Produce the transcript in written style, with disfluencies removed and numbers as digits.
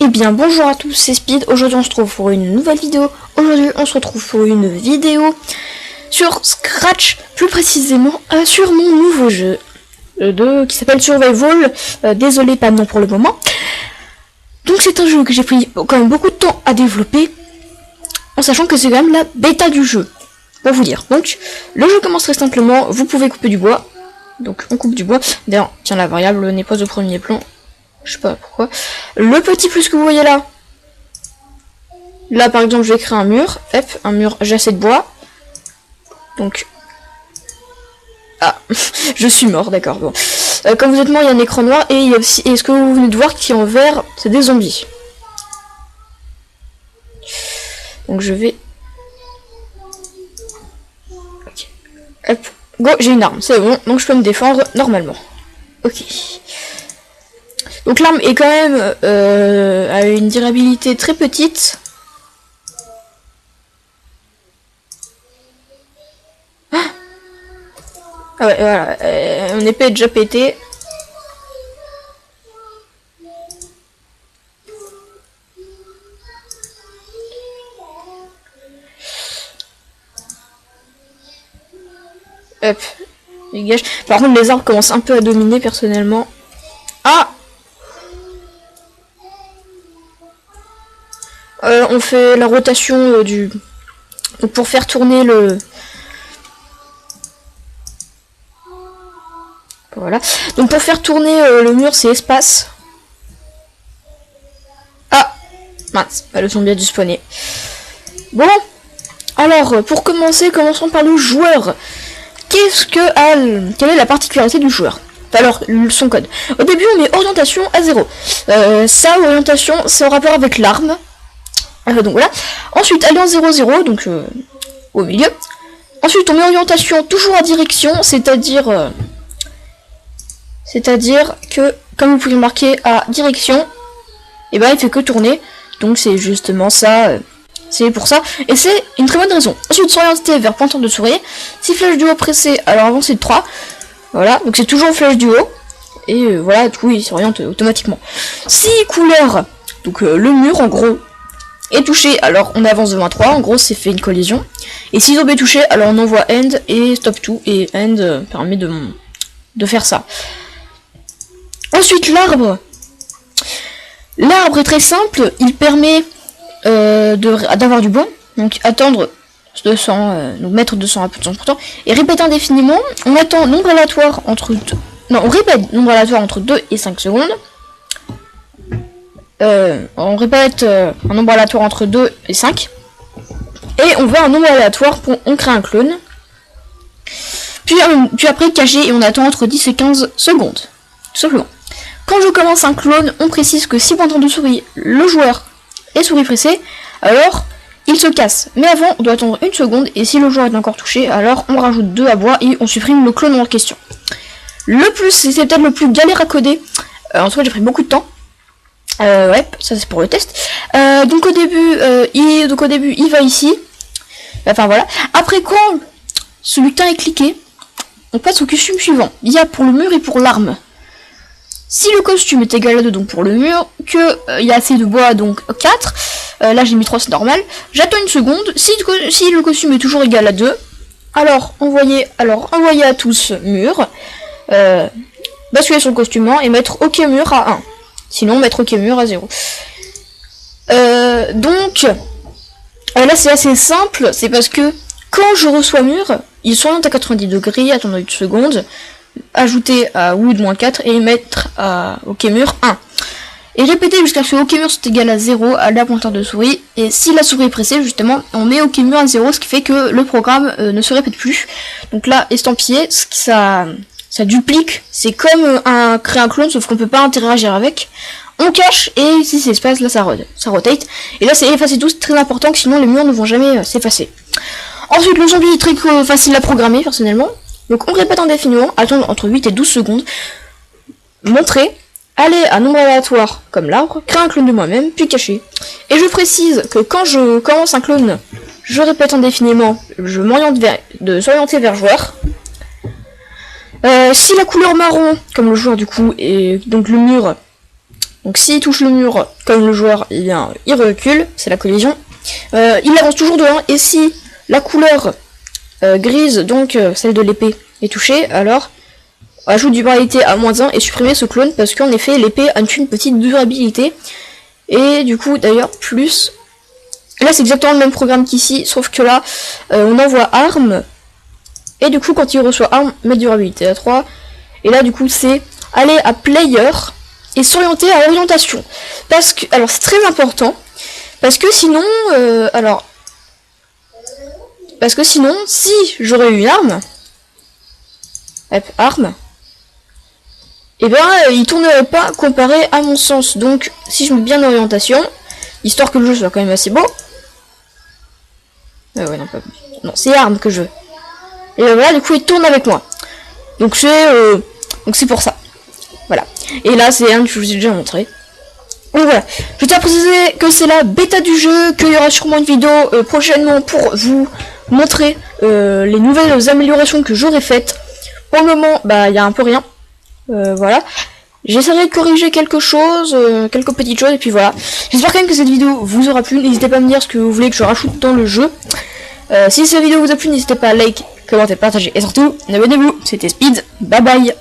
Eh bien bonjour à tous, c'est Speed. Aujourd'hui on se retrouve pour une nouvelle vidéo. Aujourd'hui on se retrouve pour une vidéo sur Scratch, plus précisément sur mon nouveau jeu qui s'appelle Survival. Désolé, pas de nom pour le moment. Donc c'est un jeu que j'ai pris quand même beaucoup de temps à développer, en sachant que c'est quand même la bêta du jeu, pour vous dire. Donc le jeu commence très simplement, vous pouvez couper du bois. Donc on coupe du bois. D'ailleurs, tiens, la variable n'est pas au premier plan. Je sais pas pourquoi. Le petit plus que vous voyez là. Là par exemple je vais créer un mur. Hop, un mur, j'ai assez de bois. Donc. Ah, je suis mort, d'accord. Bon. Comme vous êtes mort, il y a un écran noir. Et il y a aussi. Et ce que vous venez de voir qui est en vert, c'est des zombies. Donc je vais. Ok. Hop. Go, j'ai une arme, c'est bon. Donc je peux me défendre normalement. Ok. Donc l'arme est quand même à une durabilité très petite. Ah ouais, voilà, mon épée est déjà pétée. Hop, dégage. Par contre les arbres commencent un peu à dominer personnellement. Ah, on fait la rotation du... Donc pour faire tourner le... Voilà. Donc pour faire tourner le mur, c'est espace. Ah, mince, le zombie a dû spawner. Bon, alors pour commencer, commençons par le joueur. Quelle est la particularité du joueur? Alors, son code. Au début, on met orientation à 0. Ça, orientation, c'est en rapport avec l'arme. Donc voilà. Ensuite, alliance 0-0, donc au milieu. Ensuite, on met orientation toujours à direction, c'est-à-dire que, comme vous pouvez marquer à direction, et ben il fait que tourner. Donc c'est justement ça. C'est pour ça. Et c'est une très bonne raison. Ensuite, s'orienter vers pointeur de souris. Si flèche du haut pressée, alors avancez de 3. Voilà, donc c'est toujours flèche du haut. Et voilà, tout, il s'oriente automatiquement. Si couleur, donc le mur en gros, est touché, alors on avance de 1 à 3. En gros, c'est fait une collision. Et si zombie est touché, alors on envoie end et stop tout. Et end permet de faire ça. Ensuite, l'arbre. L'arbre est très simple. Il permet d'avoir du bois. Donc attendre 200, nous mettre 200 à 100%. Et répéter indéfiniment. On attend nombre aléatoire entre 2. Non, on répète nombre aléatoire entre 2 et 5 secondes. On répète un nombre aléatoire entre 2 et 5. Et on veut un nombre aléatoire pour on crée un clone. Puis après caché et on attend entre 10 et 15 secondes. Tout simplement. Quand je commence un clone, on précise que si pointant de souris, le joueur est souris pressée, alors il se casse. Mais avant, on doit attendre 1 seconde, et si le joueur est encore touché, alors on rajoute 2 à bois et on supprime le clone en question. Le plus, c'est peut-être le plus galère à coder. En tout cas, j'ai pris beaucoup de temps. Ouais, ça c'est pour le test. Donc au début, il va ici. Enfin voilà. Après quand ce lutin est cliqué, on passe au costume suivant. Il y a pour le mur et pour l'arme. Si le costume est égal à 2, donc pour le mur, que il y a assez de bois, donc 4, là j'ai mis 3, c'est normal, j'attends 1 seconde, si le costume est toujours égal à 2, alors envoyer à tous mur, basculer sur le costume et mettre OK mur à 1, sinon mettre OK mur à 0. Donc, là c'est assez simple, c'est parce que quand je reçois mur, il s'oriente à 90 degrés, attendre 1 seconde, ajouter à wood -4 et mettre à OK mur 1. Et répéter jusqu'à ce que OK mur soit égal à 0 à la pointeur de souris. Et si la souris est pressée, justement, on met OK mur à 0, ce qui fait que le programme ne se répète plus. Donc là, estampillé, ça duplique. C'est comme créer un clone, sauf qu'on peut pas interagir avec. On cache et si c'est espace, là ça rotate. Et là c'est effacer tout, c'est très important, que sinon les murs ne vont jamais s'effacer. Ensuite, le zombie est très facile à programmer personnellement. Donc on répète indéfiniment, attendre entre 8 et 12 secondes, montrer, aller à nombre aléatoire comme l'arbre, créer un clone de moi-même, puis cacher. Et je précise que quand je commence un clone, je répète indéfiniment, je m'oriente s'orienter vers joueur. Si la couleur marron, comme le joueur du coup, et donc le mur Donc s'il touche le mur comme le joueur, eh bien, il recule, c'est la collision. Il avance toujours de 1, et si la couleur grise, donc celle de l'épée, est touchée, alors ajoute durabilité à -1 et supprimer ce clone, parce qu'en effet l'épée a une petite durabilité. Et du coup d'ailleurs plus... Là c'est exactement le même programme qu'ici, sauf que là on envoie arme, et du coup quand il reçoit arme, met durabilité à 3. Et là du coup c'est aller à player et s'orienter à orientation. Parce que, alors c'est très important, parce que sinon, si j'aurais eu une arme, arme, et ben il tournerait pas comparé à mon sens. Donc si je mets bien l'orientation, histoire que le jeu soit quand même assez beau. Ouais non, pas non, c'est arme que je veux. Et ben voilà, du coup il tourne avec moi. Donc c'est pour ça. Voilà. Et là c'est un que je vous ai déjà montré. Donc voilà, je tiens à préciser que c'est la bêta du jeu, qu'il y aura sûrement une vidéo prochainement pour vous montrer les nouvelles améliorations que j'aurai faites. Pour le moment, bah il y a un peu rien. Voilà. J'essaierai de corriger quelque chose, quelques petites choses, et puis voilà. J'espère quand même que cette vidéo vous aura plu. N'hésitez pas à me dire ce que vous voulez que je rajoute dans le jeu. Si cette vidéo vous a plu, n'hésitez pas à like, commenter, partager, et surtout, abonnez-vous. C'était Speed, bye bye.